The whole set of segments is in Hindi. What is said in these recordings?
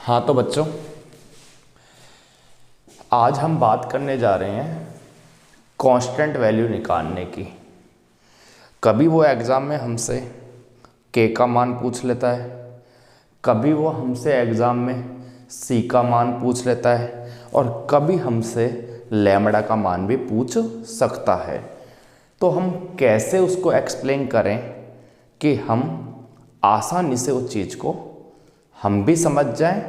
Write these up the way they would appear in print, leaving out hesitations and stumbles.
हाँ तो बच्चों, आज हम बात करने जा रहे हैं कांस्टेंट वैल्यू निकालने की। कभी वो एग्ज़ाम में हमसे के का मान पूछ लेता है, कभी वो हमसे एग्ज़ाम में सी का मान पूछ लेता है और कभी हमसे लैम्बडा का मान भी पूछ सकता है। तो हम कैसे उसको एक्सप्लेन करें कि हम आसानी से उस चीज़ को हम भी समझ जाएं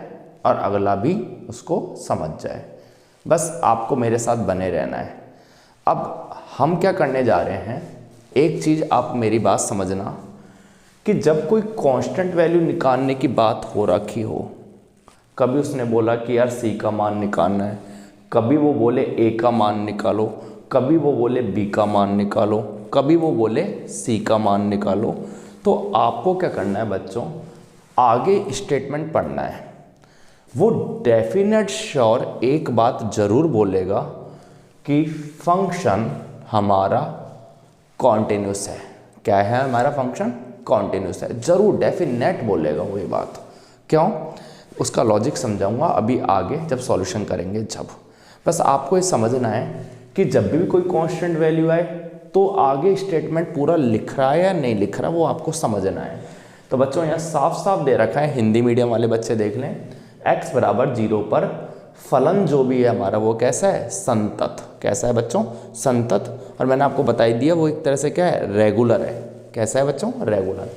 और अगला भी उसको समझ जाए। बस आपको मेरे साथ बने रहना है। अब हम क्या करने जा रहे हैं, एक चीज़ आप मेरी बात समझना कि जब कोई कांस्टेंट वैल्यू निकालने की बात हो रखी हो, कभी उसने बोला कि यार सी का मान निकालना है, कभी वो बोले ए का मान निकालो, कभी वो बोले बी का मान निकालो, कभी वो बोले सी का मान निकालो, तो आपको क्या करना है बच्चों, आगे स्टेटमेंट पढ़ना है। वो डेफिनेट श्योर एक बात ज़रूर बोलेगा कि फंक्शन हमारा कॉन्टिन्यूस है। क्या है हमारा फंक्शन? कॉन्टिन्यूस है। ज़रूर डेफिनेट बोलेगा वो ये बात। क्यों? उसका लॉजिक समझाऊंगा अभी आगे जब सॉल्यूशन करेंगे। जब बस आपको ये समझना है कि जब भी कोई कांस्टेंट वैल्यू आए तो आगे स्टेटमेंट पूरा लिख रहा है या नहीं लिख रहा, वो आपको समझना है। तो बच्चों यहाँ साफ साफ दे रखा है, हिंदी मीडियम वाले बच्चे देख लें, x बराबर 0 पर फलन जो भी है हमारा वो कैसा है? संतत। कैसा है बच्चों? संतत। और मैंने आपको बता ही दिया वो एक तरह से क्या है? रेगुलर है। कैसा है बच्चों? रेगुलर।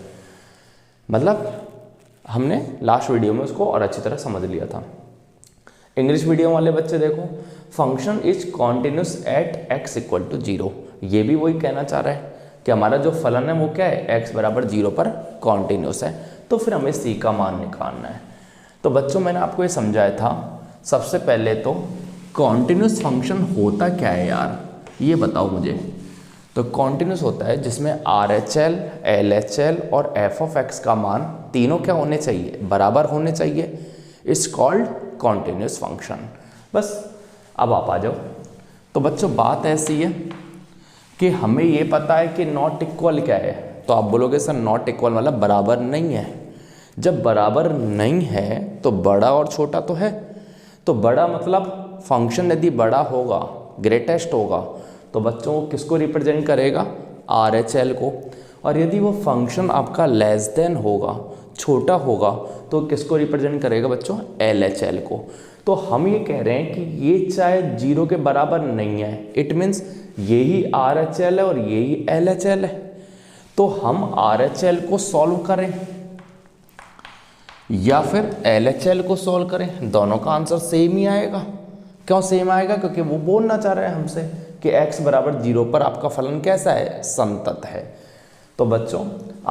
मतलब हमने लास्ट वीडियो में उसको और अच्छी तरह समझ लिया था। इंग्लिश मीडियम वाले बच्चे देखो, function is continuous at x equal to 0। ये भी वही कहना चाह रहा है कि हमारा जो फलन है वो क्या है? x बराबर 0 पर कॉन्टिन्यूस है। तो फिर हमें c का मान निकालना है। तो बच्चों मैंने आपको ये समझाया था, सबसे पहले तो कॉन्टिन्यूस फंक्शन होता क्या है यार, ये बताओ मुझे। तो कॉन्टिन्यूस होता है जिसमें RHL, LHL और f(x) का मान तीनों क्या होने चाहिए? बराबर होने चाहिए। It's called continuous function. बस अब आप आ जाओ। तो बच्चों बात ऐसी है कि हमें ये पता है कि नॉट इक्वल क्या है। तो आप बोलोगे सर नॉट इक्वल मतलब बराबर नहीं है। जब बराबर नहीं है तो बड़ा और छोटा तो है। तो बड़ा मतलब फंक्शन यदि बड़ा होगा, ग्रेटेस्ट होगा, तो बच्चों को किसको रिप्रेजेंट करेगा? RHL को। और यदि वो फंक्शन आपका लेस देन होगा, छोटा होगा, तो किसको रिप्रेजेंट करेगा बच्चों? LHL को। तो हम ये कह रहे हैं कि ये चाहे 0 के बराबर नहीं है, इट मीन्स यही RHL है और यही LHL है। तो हम RHL को सॉल्व करें या फिर LHL को सॉल्व करें, दोनों का आंसर सेम ही आएगा। क्यों सेम आएगा? क्योंकि वो बोलना चाह रहा है हमसे कि x बराबर 0 पर आपका फलन कैसा है? संतत है। तो बच्चों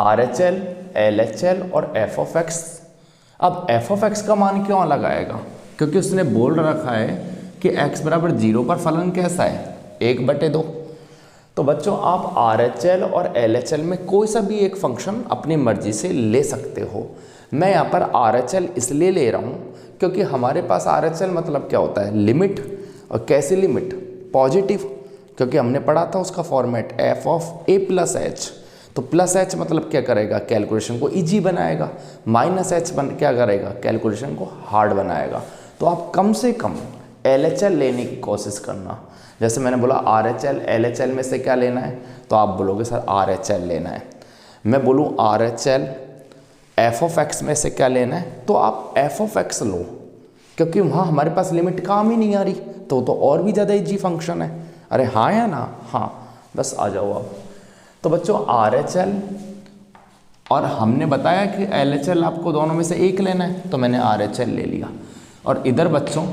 RHL, LHL और f(x), अब f(x) का मान क्यों अलग आएगा? क्योंकि उसने बोल रखा है कि x बराबर 0 पर फलन कैसा है? 1/2। तो बच्चों आप RHL और LHL में कोई सा भी एक फंक्शन अपनी मर्जी से ले सकते हो। मैं यहाँ पर RHL इसलिए ले रहा हूँ क्योंकि हमारे पास RHL मतलब क्या होता है? लिमिट। और कैसी लिमिट? पॉजिटिव। क्योंकि हमने पढ़ा था उसका फॉर्मेट f(a+h)। तो +h मतलब क्या करेगा? कैलकुलेशन को इजी बनाएगा। -h क्या करेगा? कैलकुलेशन को हार्ड बनाएगा। तो आप कम से कम LHL लेने की कोशिश करना। जैसे मैंने बोला RHL, LHL में से क्या लेना है, तो आप बोलोगे सर RHL लेना है। मैं बोलूँ RHL f(x) में से क्या लेना है, तो आप f(x) लो, क्योंकि वहाँ हमारे पास लिमिट काम ही नहीं आ रही। तो और भी ज़्यादा इजी फंक्शन है। अरे हाँ या ना? हाँ। बस आ जाओ अब। तो बच्चों RHL और हमने बताया कि LHL आपको दोनों में से एक लेना है, तो मैंने RHL ले लिया। और इधर बच्चों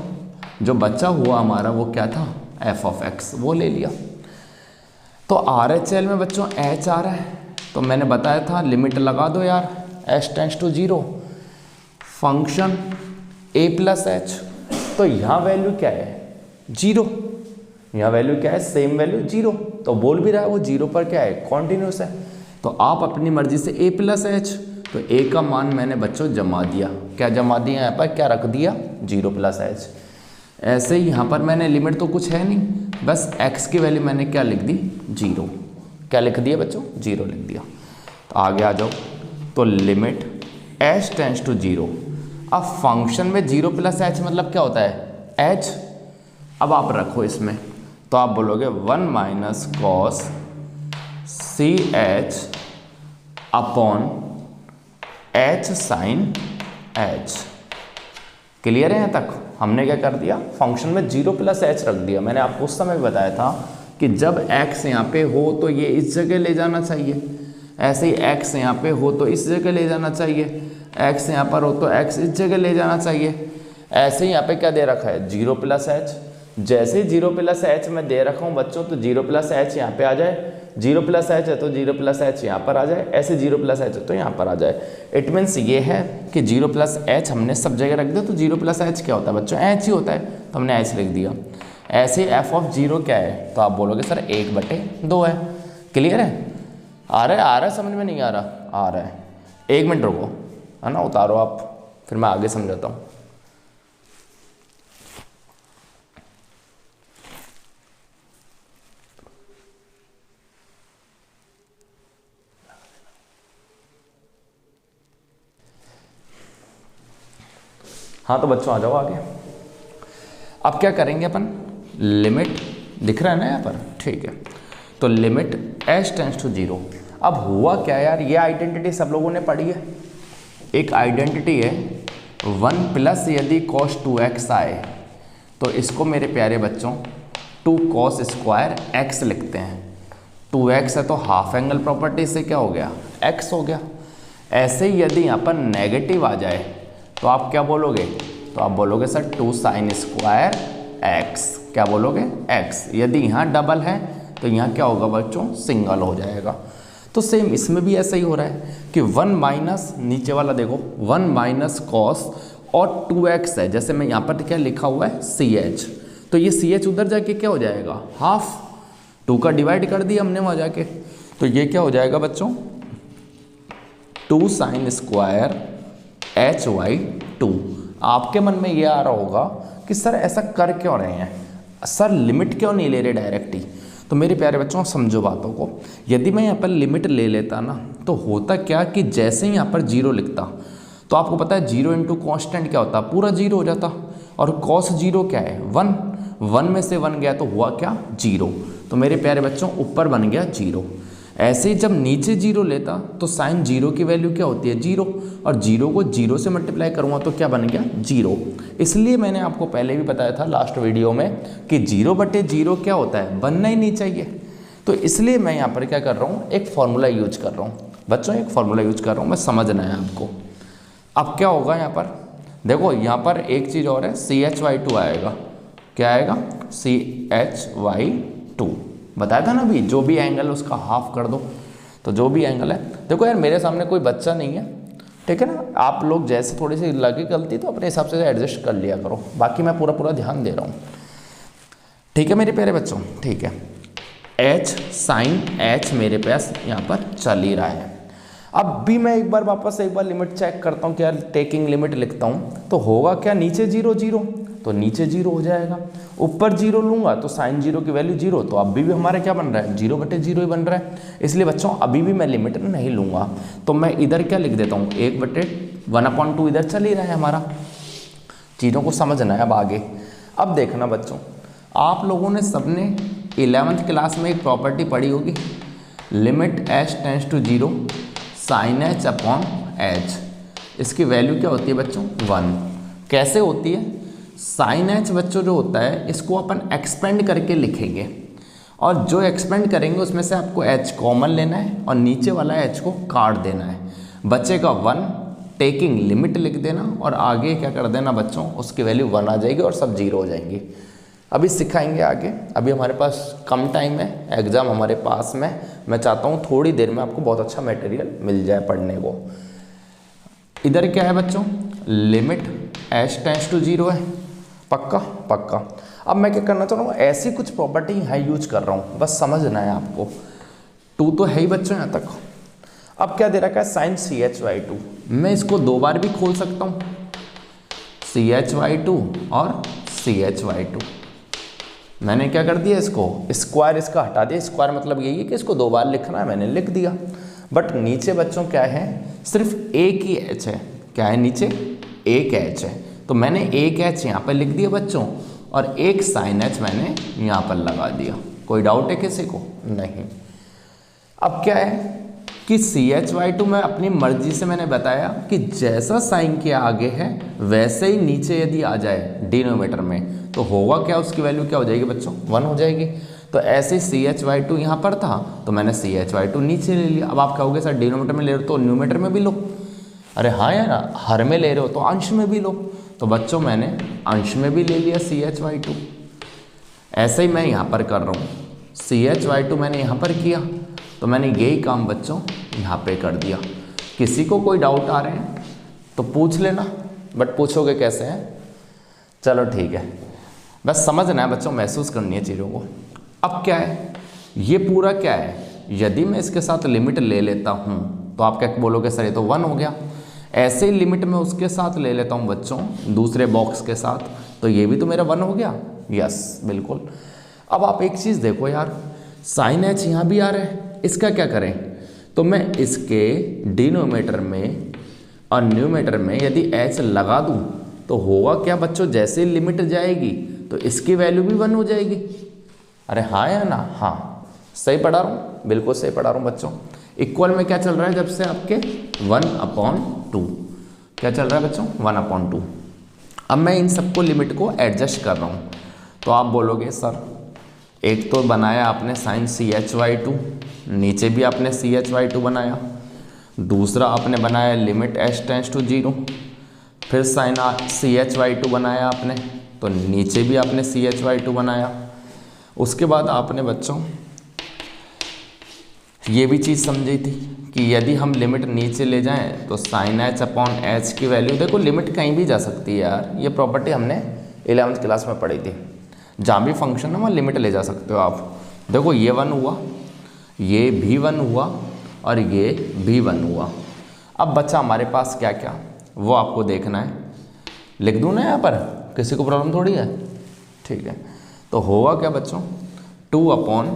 जो बचा हुआ हमारा वो क्या था? f(x), वो ले लिया। तो RHL में बच्चों h आ रहा है, तो मैंने बताया था लिमिट लगा दो यार, h tends to 0, function a+h। तो यहाँ वैल्यू क्या है? 0। यहाँ वैल्यू क्या है? Same value 0। तो बोल भी रहा है वो 0 पर क्या है? कॉन्टिन्यूस है। तो आप अपनी मर्जी से a+h, तो a का मान मैंने बच्चों जमा दिया। क्या जमा दिया? यहाँ पर क्या रख दिया? 0+h। ऐसे ही यहाँ पर मैंने लिमिट तो कुछ है नहीं, बस x की वैल्यू मैंने क्या लिख दी? 0। क्या लिख दिया बच्चों? 0 लिख दिया। तो आगे आ जाओ। तो लिमिट h टेंड्स टू 0, अब फंक्शन में 0 प्लस एच मतलब क्या होता है, एच। अब आप रखो इसमें, तो आप बोलोगे 1 minus cos C H upon H sine H. Clear है यहाँ तक? हमने क्या कर दिया, फंक्शन में 0 प्लस एच रख दिया। मैंने आपको उस समय बताया था कि जब x यहाँ पे हो तो ये इस जगह ले जाना चाहिए, ऐसे ही x यहाँ पे हो तो इस जगह ले जाना चाहिए, x यहाँ पर हो तो x इस जगह ले जाना चाहिए। ऐसे ही यहाँ पे क्या दे रखा है, 0 प्लस एच। जैसे ही 0 प्लस एच मैं दे रखा हूँ बच्चों, तो 0 प्लस एच यहाँ पे आ जाए, 0 प्लस एच है तो 0 प्लस एच यहाँ पर आ जाए, ऐसे 0 प्लस एच है तो यहाँ पर आ जाए। इट मीन्स ये है कि 0 प्लस एच हमने सब जगह रख दिया, तो 0 प्लस एच क्या होता है बच्चों, एच ही होता है, तो हमने एच लिख दिया। ऐसे ही एफ ऑफ 0 क्या है, तो आप बोलोगे सर 1/2 है। क्लियर है? आ रहा है समझ में? नहीं आ रहा है। 1 मिनट रुको, है ना, उतारो आप, फिर मैं आगे समझाता हूँ। हाँ तो बच्चों आ जाओ आगे। अब क्या करेंगे अपन, लिमिट दिख रहा है ना यहाँ पर, ठीक है, तो लिमिट h टेंड्स टू 0। अब हुआ क्या यार, ये आइडेंटिटी सब लोगों ने पढ़ी है। एक आइडेंटिटी है 1 प्लस यदि cos 2x आए, तो इसको मेरे प्यारे बच्चों 2 cos स्क्वायर x लिखते हैं। 2x है तो हाफ एंगल प्रॉपर्टी से क्या हो गया, x हो गया। ऐसे ही यदि यहाँ पर नेगेटिव आ जाए तो आप क्या बोलोगे, तो आप बोलोगे सर 2 साइन स्क्वायर x। क्या बोलोगे, x। यदि यहाँ डबल है तो यहाँ क्या होगा बच्चों, सिंगल हो जाएगा। तो सेम इसमें भी ऐसा ही हो रहा है कि 1 माइनस, नीचे वाला देखो 1 माइनस कॉस और 2x है, जैसे मैं यहाँ पर क्या लिखा हुआ है ch, तो ये ch उधर जाके क्या हो जाएगा, हाफ। 2 का डिवाइड कर दिया हमने वहाँ जाके, तो ये क्या हो जाएगा बच्चों 2 साइन स्क्वायर hy2। आपके मन में ये आ रहा होगा कि सर ऐसा कर क्यों रहे हैं, सर लिमिट क्यों नहीं ले रहे डायरेक्ट ही। तो मेरे प्यारे बच्चों समझो बातों को, यदि मैं यहाँ पर लिमिट ले लेता ना, तो होता क्या कि जैसे ही यहाँ पर 0 लिखता, तो आपको पता है 0 इंटू कॉन्स्टेंट क्या होता, पूरा 0 हो जाता। और cos 0 क्या है, 1 में से 1 गया तो हुआ क्या, 0। तो मेरे प्यारे बच्चों ऊपर बन गया 0। ऐसे ही जब नीचे 0 लेता तो साइन 0 की वैल्यू क्या होती है, 0, और 0 को 0 से मल्टीप्लाई करूँगा तो क्या बन गया, 0। इसलिए मैंने आपको पहले भी बताया था लास्ट वीडियो में कि 0/0 क्या होता है, बनना ही नहीं चाहिए। तो इसलिए मैं यहाँ पर क्या कर रहा हूँ, एक फॉर्मूला यूज कर रहा हूँ बच्चों, एक फॉर्मूला यूज कर रहा हूँ, मैं समझना है आपको। अब क्या होगा यहाँ पर, देखो यहाँ पर एक चीज़ और है, CHY2 आएगा। क्या आएगा, CHY2। बताया था ना अभी, जो भी एंगल उसका हाफ कर दो, तो जो भी एंगल है, देखो यार मेरे सामने कोई बच्चा नहीं है, ठीक है ना, आप लोग जैसे थोड़ी सी लगी गलती तो अपने हिसाब से एडजस्ट कर लिया करो, बाकी मैं पूरा ध्यान दे रहा हूँ, ठीक है मेरे प्यारे बच्चों, ठीक है। h साइन h मेरे पास यहाँ पर चल ही रहा है। अब भी मैं एक बार लिमिट चेक करता हूँ कि यार टेकिंग लिमिट लिखता हूँ, तो होगा क्या, नीचे 0 0 तो नीचे 0 हो जाएगा, ऊपर 0 लूँगा तो साइन 0 की वैल्यू 0, तो अभी भी हमारा क्या बन रहा है, 0/0 ही बन रहा है। इसलिए बच्चों अभी भी मैं लिमिट नहीं लूँगा, तो मैं इधर क्या लिख देता हूँ, 1/1/2 इधर चल ही रहा है हमारा। चीज़ों को समझना है अब आगे। अब देखना बच्चों, आप लोगों ने सबने 11th क्लास में एक प्रॉपर्टी पढ़ी होगी, limit h tends to 0 sine h upon h। इसकी वैल्यू क्या होती है बच्चों, 1। कैसे होती है, साइन h बच्चों जो होता है इसको अपन एक्सपेंड करके लिखेंगे, और जो एक्सपेंड करेंगे उसमें से आपको h कॉमन लेना है और नीचे वाला h को काट देना है, बचेगा 1, टेकिंग लिमिट लिख देना और आगे क्या कर देना बच्चों, उसकी वैल्यू 1 आ जाएगी और सब 0 हो जाएंगी। अभी सिखाएंगे आगे, अभी हमारे पास कम टाइम है, एग्ज़ाम हमारे पास में, मैं चाहता हूँ थोड़ी देर में आपको बहुत अच्छा मटेरियल मिल जाए पढ़ने को। इधर क्या है बच्चों, लिमिट h टेंड्स टू 0 है, पक्का पक्का। अब मैं क्या करना चाह रहा हूँ, ऐसी कुछ प्रॉपर्टी यहाँ यूज कर रहा हूँ, बस समझना है आपको। 2 तो है ही बच्चों यहाँ तक। अब क्या दे रखा है, साइन CHY2, मैं इसको 2 बार भी खोल सकता हूँ, CHY2 और CHY2। मैंने क्या कर दिया, इसको स्क्वायर इसका हटा दिया, स्क्वायर मतलब यही है कि इसको 2 बार लिखना है, मैंने लिख दिया। बट नीचे बच्चों क्या है, सिर्फ एक ही h है, क्या है नीचे, एक एच है, तो मैंने एक एच यहाँ पर लिख दिया बच्चों, और एक साइन एच मैंने यहाँ पर लगा दिया। कोई डाउट है किसी को? नहीं। अब क्या है कि CH/2 मैं अपनी मर्जी से मैंने बताया कि जैसा साइन के आगे है वैसे ही नीचे यदि आ जाए डिनोमिनेटर में तो होगा क्या, उसकी वैल्यू क्या हो जाएगी बच्चों? 1 हो जाएगी। तो ऐसे CH/2 यहाँ पर था तो मैंने CH/2 नीचे ले लिया। अब आप कहोगे सर डिनोमिनेटर में ले रहे हो तो न्यूमिनेटर में भी लो। अरे हाँ यार, हर में ले रहे हो तो अंश में भी लो। तो बच्चों मैंने अंश में भी ले लिया CH/2। ऐसे ही मैं यहाँ पर कर रहा हूँ, CH/2 मैंने यहाँ पर किया तो मैंने यही काम बच्चों यहाँ पे कर दिया। किसी को कोई डाउट आ रहे हैं तो पूछ लेना, बट पूछोगे कैसे हैं? चलो ठीक है, बस समझना है बच्चों, महसूस करनी है चीज़ों को। अब क्या है, ये पूरा क्या है, यदि मैं इसके साथ लिमिट ले लेता हूँ तो आप क्या बोलोगे सर ये तो 1 हो गया। ऐसे ही लिमिट में उसके साथ ले लेता हूँ बच्चों दूसरे बॉक्स के साथ, तो ये भी तो मेरा 1 हो गया। यस बिल्कुल। अब आप एक चीज़ देखो यार, साइन एच यहाँ भी आ रहा है, इसका क्या करें? तो मैं इसके डिनोमिनेटर में और न्यूमिनेटर में यदि एच लगा दूँ तो होगा क्या बच्चों, जैसे लिमिट जाएगी तो इसकी वैल्यू भी 1 हो जाएगी। अरे हाँ या ना? हाँ, सही पढ़ा रहा हूँ, बिल्कुल सही पढ़ा रहा हूँ बच्चों। इक्वल में क्या चल रहा है जब से आपके 1/2, क्या चल रहा है बच्चों? 1/2। अब मैं इन सबको लिमिट को एडजस्ट कर रहा हूँ, तो आप बोलोगे सर एक तो बनाया आपने साइन CH/2, नीचे भी आपने CH/2 बनाया, दूसरा आपने बनाया लिमिट h टेंड्स टू 0, फिर साइन CH/2 बनाया आपने, तो नीचे भी आपने CH/2 बनाया। उसके बाद आपने बच्चों ये भी चीज़ समझी थी कि यदि हम लिमिट नीचे ले जाएं तो साइन h/h की वैल्यू, देखो लिमिट कहीं भी जा सकती है यार, ये प्रॉपर्टी हमने 11th क्लास में पढ़ी थी। जहाँ भी फंक्शन है वहाँ लिमिट ले जा सकते हो आप। देखो ये 1 हुआ, ये भी 1 हुआ और ये भी 1 हुआ। अब बच्चा हमारे पास क्या क्या वो आपको देखना है, लिख दूँ ना यहाँ पर, किसी को प्रॉब्लम थोड़ी है? ठीक है, तो होगा क्या बच्चों, 2/h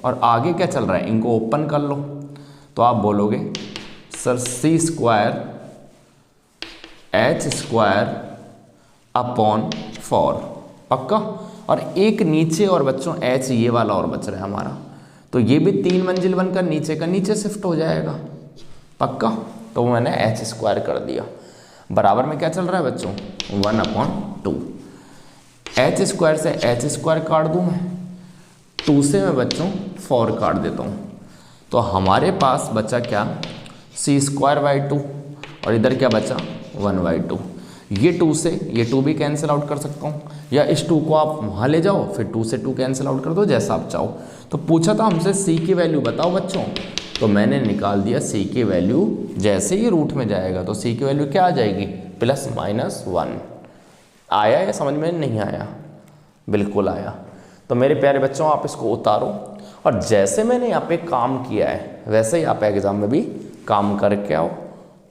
और आगे क्या चल रहा है, इनको ओपन कर लो तो आप बोलोगे सर C²H²/4 पक्का। और एक नीचे और बच्चों h ये वाला और बच रहा है हमारा, तो ये भी 3 मंजिल बनकर नीचे का नीचे शिफ्ट हो जाएगा पक्का। तो मैंने h² कर दिया, बराबर में क्या चल रहा है बच्चों, 1/2। h² से h² काट दूँ मैं, 2 से मैं बच्चों 4 काट देता हूँ, तो हमारे पास बचा क्या, C²/2 और इधर क्या बचा 1/2। ये 2 से ये 2 भी कैंसिल आउट कर सकता हूँ, या इस 2 को आप वहाँ ले जाओ फिर 2 से 2 कैंसिल आउट कर दो, जैसा आप चाहो। तो पूछा था हमसे C की वैल्यू बताओ बच्चों, तो मैंने निकाल दिया C की वैल्यू, जैसे ही रूट में जाएगा तो C की वैल्यू क्या आ जाएगी, +-1। आया या समझ में नहीं आया? बिल्कुल आया। तो मेरे प्यारे बच्चों आप इसको उतारो, और जैसे मैंने यहाँ पे काम किया है वैसे ही आप एग्ज़ाम में भी काम करके आओ।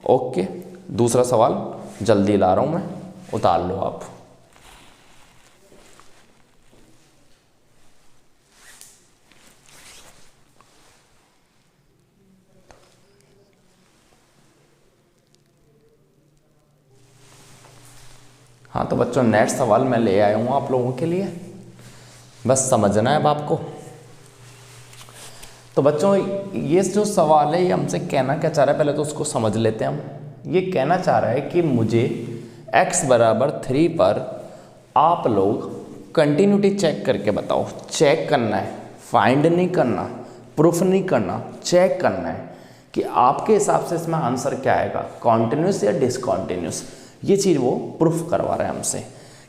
ओके, दूसरा सवाल जल्दी ला रहा हूँ मैं, उतार लो आप। हाँ तो बच्चों नेक्स्ट सवाल मैं ले आया हूँ आप लोगों के लिए, बस समझना है अब आपको। तो बच्चों ये जो सवाल है ये हमसे कहना क्या चाह रहा है, पहले तो उसको समझ लेते हैं हम। ये कहना चाह रहा है कि मुझे x = 3 पर आप लोग कंटिन्यूटी चेक करके बताओ। चेक करना है, फाइंड नहीं करना, प्रूफ नहीं करना, चेक करना है कि आपके हिसाब से इसमें आंसर क्या आएगा, कॉन्टिन्यूस या डिसकॉन्टिन्यूस। ये चीज़ वो प्रूफ करवा रहे हैं हमसे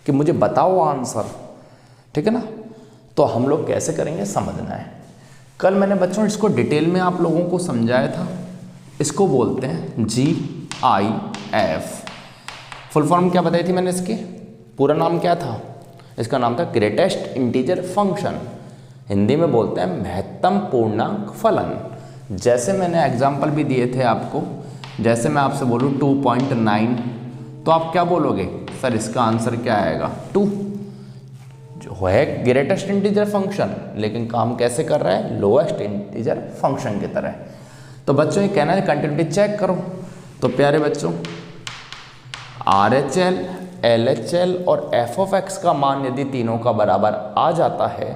कि मुझे बताओ आंसर, ठीक है ना। तो हम लोग कैसे करेंगे समझना है। कल मैंने बच्चों इसको डिटेल में आप लोगों को समझाया था। इसको बोलते हैं GIF। फुल फॉर्म क्या बताई थी मैंने इसकी, पूरा नाम क्या था, इसका नाम था ग्रेटेस्ट इंटीजर फंक्शन। हिंदी में बोलते हैं महत्तम पूर्णांक फलन। जैसे मैंने एग्जाम्पल भी दिए थे आपको, जैसे मैं आपसे बोलूँ 2.9, तो आप क्या बोलोगे, सर इसका आंसर क्या आएगा 2। जो है ग्रेटेस्ट इंटीजर फंक्शन, लेकिन काम कैसे कर रहा है, लोएस्ट इंटीजर फंक्शन की तरह। तो बच्चों ये कहना है कंटिन्यूटी चेक करो। तो प्यारे बच्चों RHL, LHL और f(x) का मान यदि तीनों का बराबर आ जाता है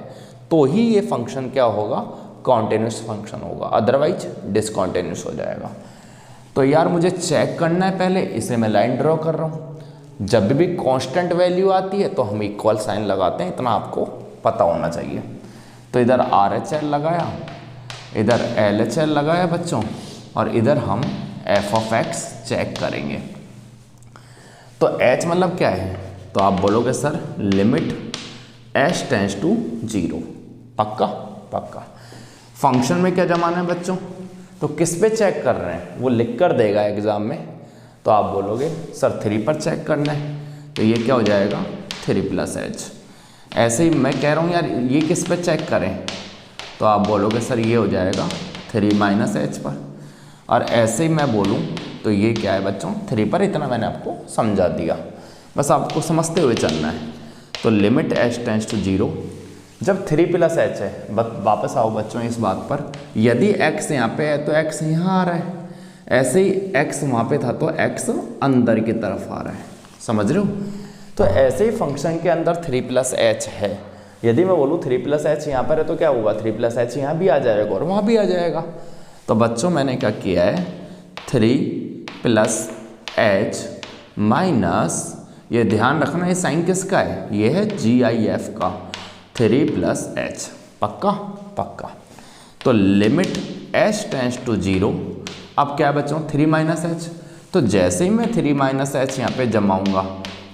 तो ही ये फंक्शन क्या होगा, कॉन्टिन्यूस फंक्शन होगा, अदरवाइज डिसकॉन्टिन्यूस हो जाएगा। तो यार मुझे चेक करना है पहले, इसे मैं लाइन ड्रॉ कर रहा हूँ। जब भी कांस्टेंट वैल्यू आती है तो हम इक्वल साइन लगाते हैं, इतना आपको पता होना चाहिए। तो इधर RHL लगाया, इधर LHL लगाया बच्चों, और इधर हम f(x) चेक करेंगे। तो h मतलब क्या है, तो आप बोलोगे sir limit h tends to 0। पक्का पक्का। फंक्शन में क्या जमाना है बच्चों, तो किस पे चेक कर रहे हैं वो लिख कर देगा एग्जाम में। तो आप बोलोगे सर 3 पर चेक करना है, तो ये क्या हो जाएगा 3 + h। ऐसे ही मैं कह रहा हूँ यार ये किस पे चेक करें, तो आप बोलोगे सर ये हो जाएगा 3 - h पर। और ऐसे ही मैं बोलूँ तो ये क्या है बच्चों 3 पर। इतना मैंने आपको समझा दिया, बस आपको समझते हुए चलना है। तो लिमिट h टेंड्स टू 0, जब 3 + h है, वापस आओ बच्चों इस बात पर, यदि x यहाँ पे है तो x यहाँ आ रहा है, ऐसे ही x वहाँ पे था तो x अंदर की तरफ आ रहा है, समझ रहे हो। तो ऐसे ही फंक्शन के अंदर 3 + h है। यदि मैं बोलूँ 3 + h यहाँ पर है तो क्या होगा, 3 + h यहाँ भी आ जाएगा और वहाँ भी आ जाएगा। तो बच्चों मैंने क्या किया है, 3 + h माइनस, ये ध्यान रखना ये साइन किसका है, ये है GIF का, 3 + h। पक्का पक्का। तो लिमिट h टेंड्स टू 0। अब क्या बच्चों 3 - h, तो जैसे ही मैं 3 - h यहाँ पे जमाऊंगा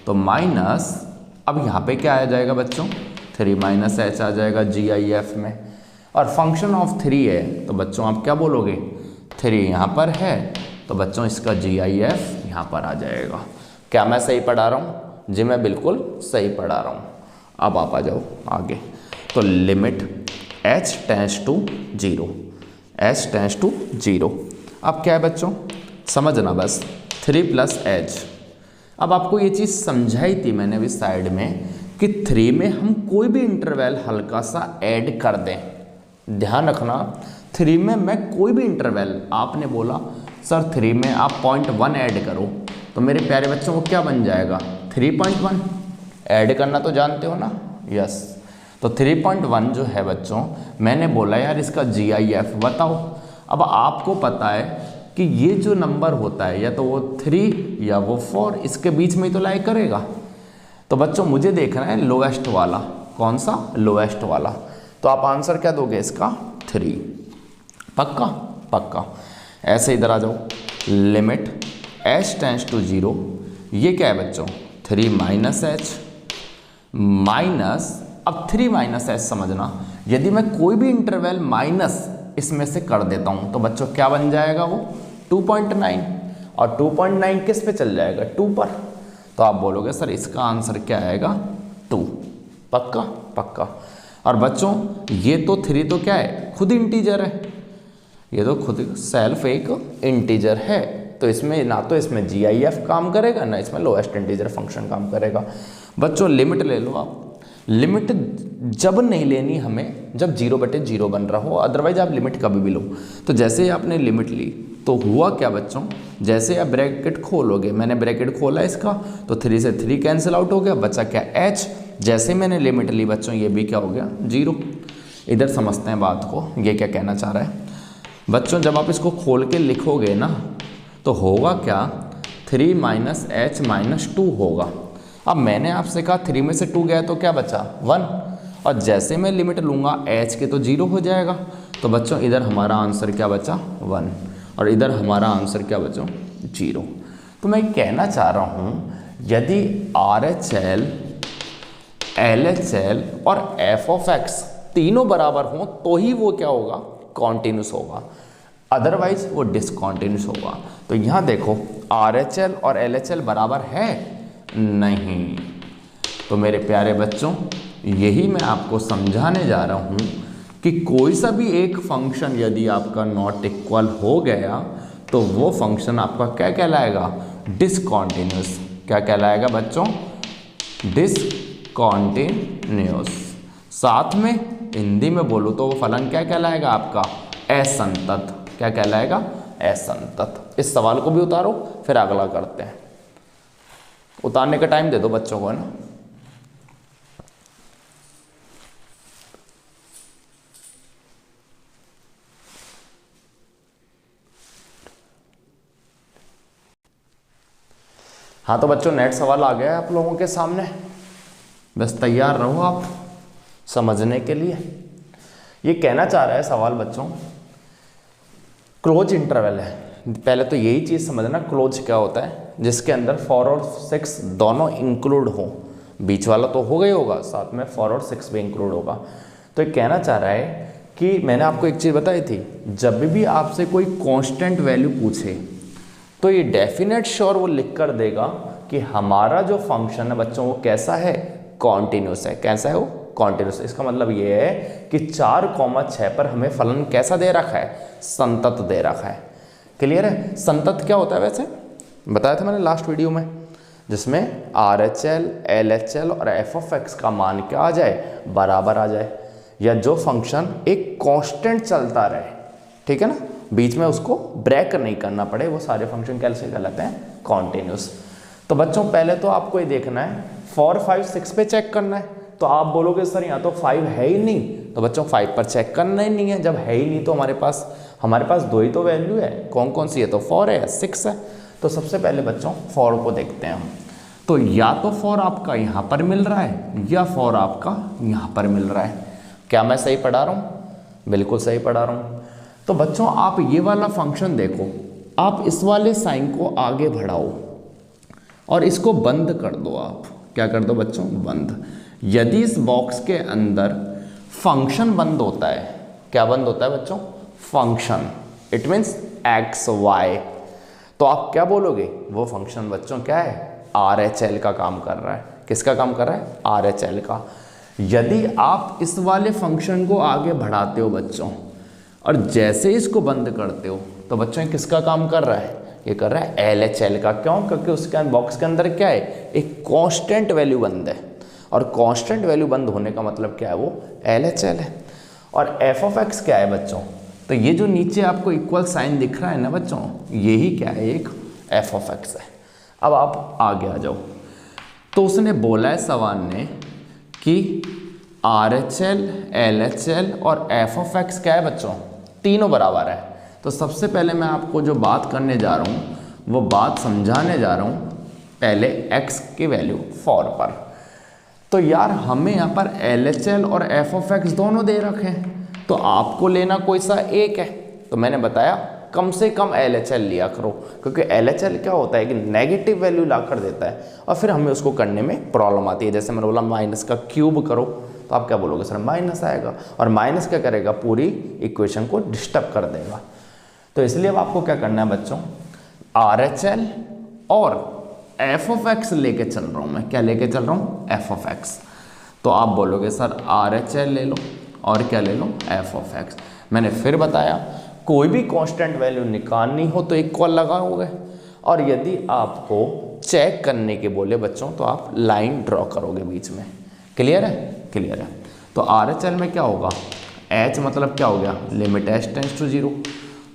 तो माइनस, अब यहाँ पे क्या आ जाएगा बच्चों 3 - h आ जाएगा GIF में, और फंक्शन ऑफ 3 है तो बच्चों आप क्या बोलोगे, 3 यहाँ पर है तो बच्चों इसका GIF यहाँ पर आ जाएगा। क्या मैं सही पढ़ा रहा हूँ जी, मैं बिल्कुल सही पढ़ा रहा हूँ। अब आप आ जाओ आगे। तो limit h tends to 0, h tends to 0। अब क्या है बच्चों समझना बस, 3 + h। अब आपको ये चीज़ समझाई थी मैंने अभी साइड में कि 3 में हम कोई भी इंटरवल हल्का सा ऐड कर दें। ध्यान रखना 3 में मैं कोई भी इंटरवल, आपने बोला सर 3 में आप 0.1 ऐड करो, तो मेरे प्यारे बच्चों को क्या बन जाएगा 3.1। ऐड करना तो जानते हो ना, यस। तो 3.1 जो है बच्चों, मैंने बोला यार इसका GIF बताओ। अब आपको पता है कि ये जो नंबर होता है या तो वो 3 या वो 4, इसके बीच में ही तो लाई करेगा। तो बच्चों मुझे देखना है लोएस्ट वाला, कौन सा, लोएस्ट वाला। तो आप आंसर क्या दोगे इसका 3। पक्का पक्का। ऐसे इधर आ जाओ, लिमिट h टेंड्स टू 0, ये क्या है बच्चों 3 - h माइनस, अब 3 - h समझना, यदि मैं कोई भी इंटरवल माइनस इसमें से कर देता हूं तो बच्चों क्या बन जाएगा वो 2.9, और 2.9 किस पे चल जाएगा 2 पर। तो आप बोलोगे सर इसका आंसर क्या आएगा 2। पक्का पक्का। और बच्चों ये तो 3 तो क्या है खुद इंटीजर है, ये तो खुद सेल्फ एक इंटीजर है, तो इसमें ना तो इसमें GIF काम करेगा ना इसमें लोएस्ट इंटीजर फंक्शन काम करेगा। बच्चों लिमिट ले लो आप। लिमिट जब नहीं लेनी हमें जब 0/0 बन रहा हो, अदरवाइज आप लिमिट कभी भी लो। तो जैसे ही आपने लिमिट ली तो हुआ क्या बच्चों, जैसे आप ब्रैकेट खोलोगे, मैंने ब्रैकेट खोला इसका तो 3 से 3 कैंसिल आउट हो गया, बचा क्या h। जैसे मैंने लिमिट ली बच्चों ये भी क्या हो गया 0। इधर समझते हैं बात को, ये क्या कहना चाह रहा है बच्चों। जब आप इसको खोल के लिखोगे ना तो होगा क्या 3 - h - 2 होगा। अब मैंने आपसे कहा 3 में से 2 गया तो क्या बचा 1, और जैसे मैं लिमिट लूँगा h के तो 0 हो जाएगा। तो बच्चों इधर हमारा आंसर क्या बचा 1, और इधर हमारा आंसर क्या बच्चों 0। तो मैं कहना चाह रहा हूँ यदि RHL, LHL और f(x) तीनों बराबर हों तो ही वो क्या होगा कॉन्टिन्यूस होगा, अदरवाइज वो डिसकॉन्टिन्यूस होगा। तो यहाँ देखो RHL और LHL बराबर है नहीं। तो मेरे प्यारे बच्चों यही मैं आपको समझाने जा रहा हूँ कि कोई सा भी एक फंक्शन यदि आपका नॉट इक्वल हो गया तो वो फंक्शन आपका क्या कहलाएगा डिसकॉन्टिन्यूस। क्या कहलाएगा बच्चों डिसकॉन्टिन्यूस। साथ में हिंदी में बोलो तो वो फलन क्या कहलाएगा आपका असंतत। क्या कहलाएगा? असंतत। इस सवाल को भी उतारो, फिर अगला करते हैं। उतारने का टाइम दे दो बच्चों को, है ना। हाँ तो बच्चों नेट सवाल आ गया है आप लोगों के सामने, बस तैयार रहो आप समझने के लिए। ये कहना चाह रहा है सवाल बच्चों, क्लोज इंटरवल है। पहले तो यही चीज़ समझना क्लोज क्या होता है, जिसके अंदर 4 और 6 दोनों इंक्लूड हो। बीच वाला तो हो गई होगा, साथ में 4 और 6 भी इंक्लूड होगा। तो ये कहना चाह रहा है कि मैंने आपको एक चीज़ बताई थी, जब भी आपसे कोई कांस्टेंट वैल्यू पूछे तो ये डेफिनेट श्योर वो लिख कर देगा कि हमारा जो फंक्शन है बच्चों वो कैसा है? कॉन्टिन्यूस है। कैसा है वो? कॉन्टिन्यूस। इसका मतलब ये है कि 4,6 पर हमें फलन कैसा दे रखा है? संतत दे रखा है। क्लियर है? संतत क्या होता है वैसे बताया था मैंने लास्ट वीडियो में, जिसमें RHL, LHL और f(x) का मान क्या आ जाए? बराबर आ जाए, या जो फंक्शन एक कांस्टेंट चलता रहे, ठीक है ना, बीच में उसको ब्रेक नहीं करना पड़े, वो सारे फंक्शन कैसे कहलाते हैं? कॉन्टिन्यूस। तो बच्चों पहले तो आपको ये देखना है 4, 5, 6 पे चेक करना है। तो आप बोलोगे सर यहाँ तो 5 है ही नहीं, तो बच्चों 5 पर चेक करना ही नहीं है। जब है ही नहीं तो हमारे पास 2 ही तो वैल्यू है, कौन कौन सी है? तो 4 है या 6 है। तो सबसे पहले बच्चों 4 को देखते हैं हम। तो या तो 4 आपका यहाँ पर मिल रहा है या 4 आपका यहाँ पर मिल रहा है। क्या मैं सही पढ़ा रहा हूँ? बिल्कुल सही पढ़ा रहा हूँ। तो बच्चों आप ये वाला फंक्शन देखो, आप इस वाले साइन को आगे बढ़ाओ और इसको बंद कर दो। आप क्या कर दो बच्चों? बंद। यदि इस बॉक्स के अंदर फंक्शन बंद होता है, क्या बंद होता है बच्चों? Function. It means X Y. तो आप क्या बोलोगे? वो फंक्शन बच्चों क्या है? RHL का काम कर रहा है। किसका काम कर रहा है? RHL का। यदि आप इस वाले फंक्शन को आगे बढ़ाते हो बच्चों और जैसे इसको बंद करते हो तो बच्चों ये किसका काम कर रहा है? ये कर रहा है LHL का। क्यों? क्योंकि उसके बॉक्स के अंदर क्या है? एक कांस्टेंट वैल्यू बंद है, और कांस्टेंट वैल्यू बंद होने का मतलब क्या है? वो LHL है। और f(x) क्या है बच्चों? तो ये जो नीचे आपको इक्वल साइन दिख रहा है ना बच्चों, यही क्या है? एक f(x) है। अब आप आगे आ जाओ। तो उसने बोला है सवाल ने कि RHL, LHL और f(x) क्या है बच्चों? तीनों बराबर है। तो सबसे पहले मैं आपको जो बात करने जा रहा हूँ वो बात समझाने जा रहा हूँ पहले x की वैल्यू 4 पर। तो यार हमें यहाँ पर LHL और f(x) दोनों दे रखे हैं, तो आपको लेना कोई सा एक है। तो मैंने बताया कम से कम LHL लिया करो, क्योंकि LHL क्या होता है कि नेगेटिव वैल्यू ला कर देता है और फिर हमें उसको करने में प्रॉब्लम आती है। जैसे मैंने बोला माइनस का क्यूब करो, तो आप क्या बोलोगे? सर माइनस आएगा, और माइनस क्या करेगा? पूरी इक्वेशन को डिस्टर्ब कर देगा। तो इसलिए अब आपको क्या करना है बच्चों? RHL और f(x) लेके चल रहा हूँ मैं। क्या लेके चल रहा हूँ? f(x). तो आप बोलोगे सर RHL ले लो और क्या ले लो? f(x). मैंने फिर बताया कोई भी कांस्टेंट वैल्यू निकालनी हो तो इक्वल लगाओगे, और यदि आपको चेक करने के बोले बच्चों तो आप लाइन ड्रॉ करोगे बीच में। क्लियर है? क्लियर है। तो RHL में क्या होगा? h मतलब क्या हो गया? Limit h tends to 0।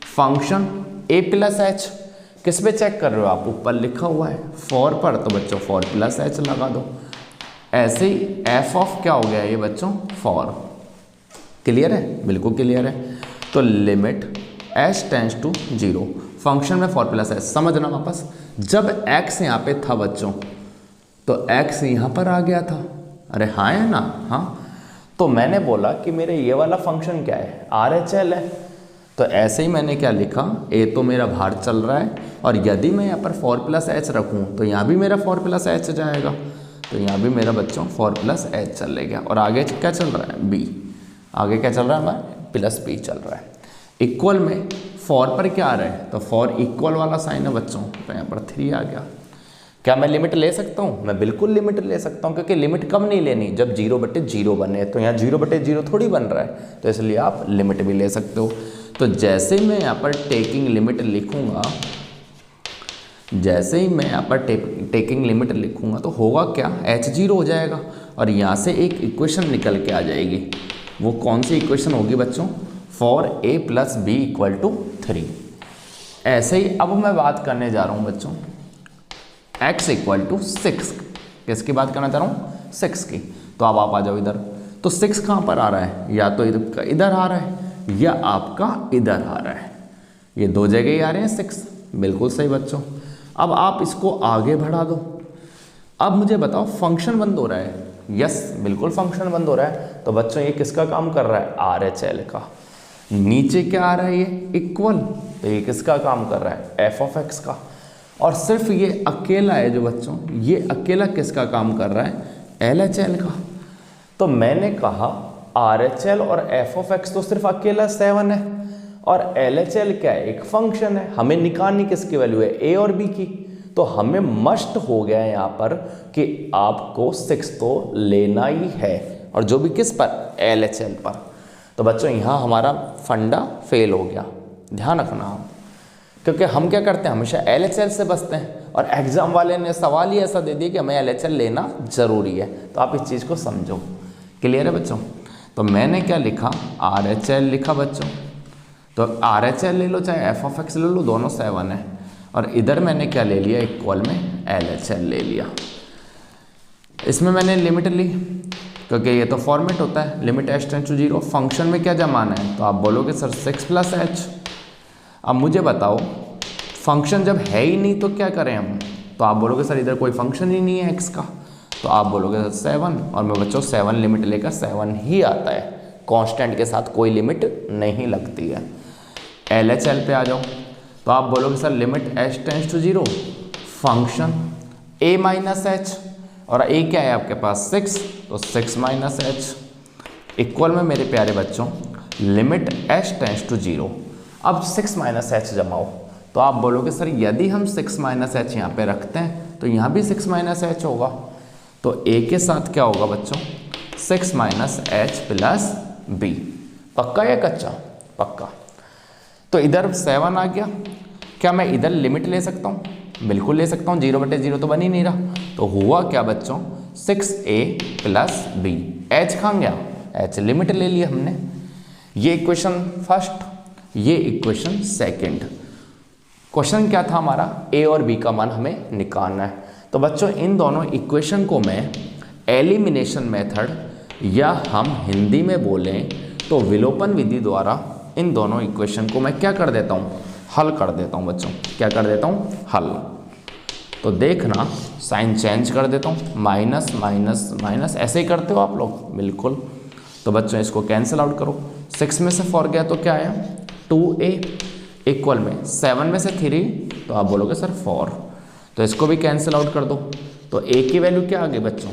Function a plus h, किस पे चेक कर रहे हो आप? ऊपर लिखा हुआ है 4 पर, तो बच्चों 4 प्लस h लगा दो। ऐसे ही f ऑफ क्या हो गया ये बच्चों? 4। क्लियर है? बिल्कुल क्लियर है। तो limit h tends to 0, function में 4 प्लस h। समझना वापस, जब x यहाँ पे था बच्चों तो x यहाँ पर आ गया था। अरे हाँ है ना? हाँ। तो मैंने बोला कि मेरे ये वाला फंक्शन क्या है? RHL है। तो ऐसे ही मैंने क्या लिखा? a तो मेरा बाहर चल रहा है, और यदि मैं यहाँ पर 4 प्लस h रखूँ तो यहाँ भी मेरा 4 प्लस h जाएगा। तो यहाँ भी मेरा बच्चों 4 प्लस h चल गया। और आगे क्या चल रहा है? b। आगे क्या चल रहा है हमारा? प्लस b चल रहा है। इक्वल में 4 पर क्या आ रहा है? तो 4 इक्वल वाला साइन है बच्चों, तो यहाँ पर 3 आ गया। क्या मैं लिमिट ले सकता हूँ? मैं बिल्कुल लिमिट ले सकता हूँ, क्योंकि लिमिट कम नहीं लेनी जब 0/0 बने। तो यहाँ 0/0 थोड़ी बन रहा है, तो इसलिए आप लिमिट भी ले सकते हो। तो जैसे ही मैं यहाँ पर टेकिंग लिमिट लिखूँगा, जैसे ही मैं यहाँ पर टेकिंग लिमिट लिखूँगा तो होगा क्या? h 0 हो जाएगा, और यहाँ से एक इक्वेशन निकल के आ जाएगी। वो कौन सी इक्वेशन होगी बच्चों? 4a + b = 3। ऐसे ही अब मैं बात करने जा रहा हूँ बच्चों x इक्वल टू 6, किसकी बात करना चाह रहा हूँ 6 की। तो अब आप आ जाओ इधर, तो 6 कहाँ पर आ रहा है, या तो इधर आ रहा है या आपका इधर आ रहा है, ये दो जगह ही आ रहे हैं 6, बिल्कुल सही बच्चों। अब आप इसको आगे बढ़ा दो। अब मुझे बताओ फंक्शन बंद हो रहा है, यस बिल्कुल फंक्शन बंद हो रहा है। तो बच्चों ये किसका काम कर रहा है, RHL का। नीचे क्या आ रहा है, ये इक्वल, तो ये किसका काम कर रहा है, f ऑफ x का। और सिर्फ ये अकेला है जो बच्चों, ये अकेला किसका काम कर रहा है, LHL का। तो मैंने कहा RHL और f ऑफ x तो सिर्फ अकेला 7 है, और LHL क्या है, एक फंक्शन है। हमें निकालनी किसकी वैल्यू है, a और b की। तो हमें मस्ट हो गया है यहाँ पर कि आपको 6 तो लेना ही है, और जो भी किस पर, LHL पर। तो बच्चों यहाँ हमारा फंडा फेल हो गया, ध्यान रखना हम, क्योंकि हम क्या करते हैं हमेशा LHL से बचते हैं, और एग्जाम वाले ने सवाल ही ऐसा दे दिया कि हमें LHL लेना जरूरी है। तो आप इस चीज़ को समझो, क्लियर है बच्चों। तो मैंने क्या लिखा, RHL लिखा बच्चों। तो RHL ले लो चाहे f ऑफ x ले लो, दोनों 7 है। और इधर मैंने क्या ले लिया, इक्वल में LHL ले लिया। इसमें मैंने लिमिट ली, क्योंकि ये तो फॉर्मेट होता है, limit h tends to 0। Function में क्या जमाना है, तो आप बोलोगे सर 6 प्लस h। अब मुझे बताओ फंक्शन जब है ही नहीं तो क्या करें हम, तो आप बोलोगे सर इधर कोई फंक्शन ही नहीं है x का। तो आप बोलोगे सर 7, और मैं बच्चों 7 लिमिट लेकर 7 ही आता है, कांस्टेंट के साथ कोई लिमिट नहीं लगती है। LHL पे आ जाओ, तो आप बोलोगे sir limit h tends to 0 function a minus h, और a क्या है आपके पास 6, तो 6 माइनस h इक्वल में मेरे प्यारे बच्चों लिमिट h टेंड्स टू 0। अब 6 माइनस h जमाओ, तो आप बोलोगे सर यदि हम 6 माइनस h यहाँ पे रखते हैं तो यहाँ भी 6 माइनस h होगा। तो a के साथ क्या होगा बच्चों, 6 माइनस h प्लस b। पक्का या कच्चा, पक्का। तो इधर 7 आ गया, क्या मैं इधर लिमिट ले सकता हूँ, बिल्कुल ले सकता हूँ, 0/0 तो बन ही नहीं रहा। तो हुआ क्या बच्चों, 6a प्लस b, h कहाँ गया, h लिमिट ले लिया हमने। ये इक्वेशन फर्स्ट, ये इक्वेशन सेकंड। क्वेश्चन क्या था हमारा, a और b का मान हमें निकालना है। तो बच्चों इन दोनों इक्वेशन को मैं एलिमिनेशन मेथड, या हम हिंदी में बोलें तो विलोपन विधि द्वारा इन दोनों इक्वेशन को मैं क्या कर देता हूँ, हल कर देता हूँ बच्चों। क्या कर देता हूँ, हल। तो देखना साइन चेंज कर देता हूँ, माइनस माइनस माइनस, ऐसे ही करते हो आप लोग, बिल्कुल। तो बच्चों इसको कैंसिल आउट करो, 6 में से 4 गया तो क्या आया 2a, इक्वल में 7 में से 3, तो आप बोलोगे सर 4। तो इसको भी कैंसिल आउट कर दो, तो a की वैल्यू क्या आ गई बच्चों,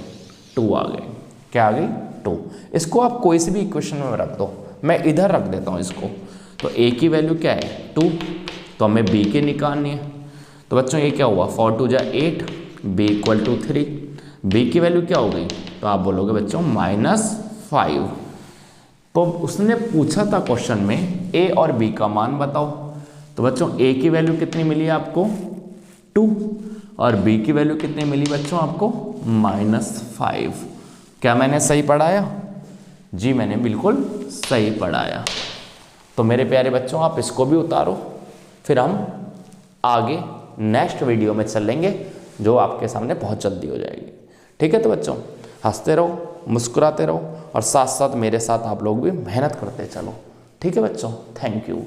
2 आ गई। क्या आ गई, 2। इसको आप कोई सी भी इक्वेशन में रख दो, मैं इधर रख देता हूँ इसको। तो a की वैल्यू क्या है 2, तो हमें b की निकालनी है। तो बच्चों ये क्या हुआ, 4 2 जा 8, b इक्वल टू 3, b की वैल्यू क्या हो गई, तो आप बोलोगे बच्चों -5। तो उसने पूछा था क्वेश्चन में a और b का मान बताओ। तो बच्चों a की वैल्यू कितनी मिली आपको 2, और b की वैल्यू कितनी मिली बच्चों आपको -5। क्या मैंने सही पढ़ाया, जी मैंने बिल्कुल सही पढ़ाया। तो मेरे प्यारे बच्चों आप इसको भी उतारो, फिर हम आगे नेक्स्ट वीडियो में चलेंगे जो आपके सामने बहुत जल्दी हो जाएगी। ठीक है, तो बच्चों हंसते रहो, मुस्कुराते रहो, और साथ साथ मेरे साथ आप लोग भी मेहनत करते चलो। ठीक है बच्चों, थैंक यू।